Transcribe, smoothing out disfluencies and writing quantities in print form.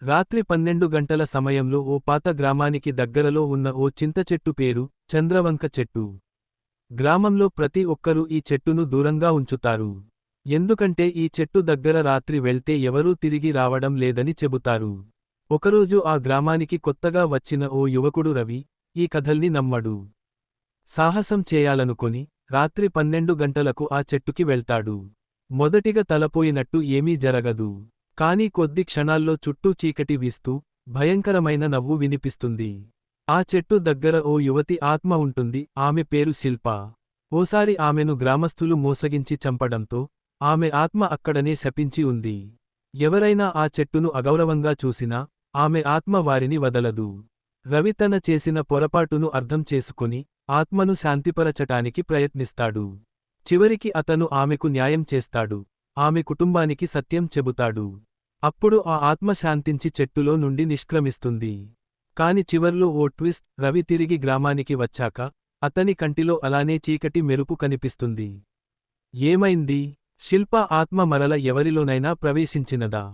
రాత్రి 12 గంటల సమయంలో ఓ పాత గ్రామానికి దగ్గరలో ఉన్న ఓ చింతచెట్టు పేరు చంద్రవంక చెట్టు. గ్రామంలో ప్రతి ఒక్కరూ ఈ చెట్టును దూరంగా ఉంచుతారు. ఎందుకంటే ఈ చెట్టు దగ్గర రాత్రి వెళ్తే ఎవరూ తిరిగి రావడం లేదని చెబుతారు. ఒకరోజు ఆ గ్రామానికి కొత్తగా వచ్చిన ఓ యువకుడు రవి ఈ కథల్ని నమ్మడు. సాహసం చేయాలనుకొని రాత్రి 12 గంటలకు ఆ చెట్టుకి వెళ్తాడు. మొదటిగా తలపోయినట్టు ఏమీ జరగదు. కానీ కొద్ది క్షణాల్లో చుట్టూ చీకటి వీస్తూ భయంకరమైన నవ్వు వినిపిస్తుంది. ఆ చెట్టు దగ్గర ఓ యువతి ఆత్మ ఉంటుంది. ఆమె పేరు శిల్ప. ఓసారి ఆమెను గ్రామస్థులు మోసగించి చంపడంతో ఆమె ఆత్మ అక్కడనే శపించి ఉంది. ఎవరైనా ఆ చెట్టును అగౌరవంగా చూసినా ఆమె ఆత్మ వారిని వదలదు. రవి తన చేసిన పొరపాటును అర్థం చేసుకుని ఆత్మను శాంతిపరచటానికి ప్రయత్నిస్తాడు. చివరికి అతను ఆమెకు న్యాయం చేస్తాడు. ఆమె కుటుంబానికి సత్యం చెబుతాడు. అప్పుడు ఆ ఆత్మ శాంతించి చెట్టులో నుండి నిష్క్రమిస్తుంది. కాని చివర్లో ఓ ట్విస్ట్. రవి తిరిగి గ్రామానికి వచ్చాక అతని కంటిలో అలానే చీకటి మెరుపు కనిపిస్తుంది. ఏమైంది? శిల్ప ఆత్మ మరల ఎవరిలోనైనా ప్రవేశించినదా?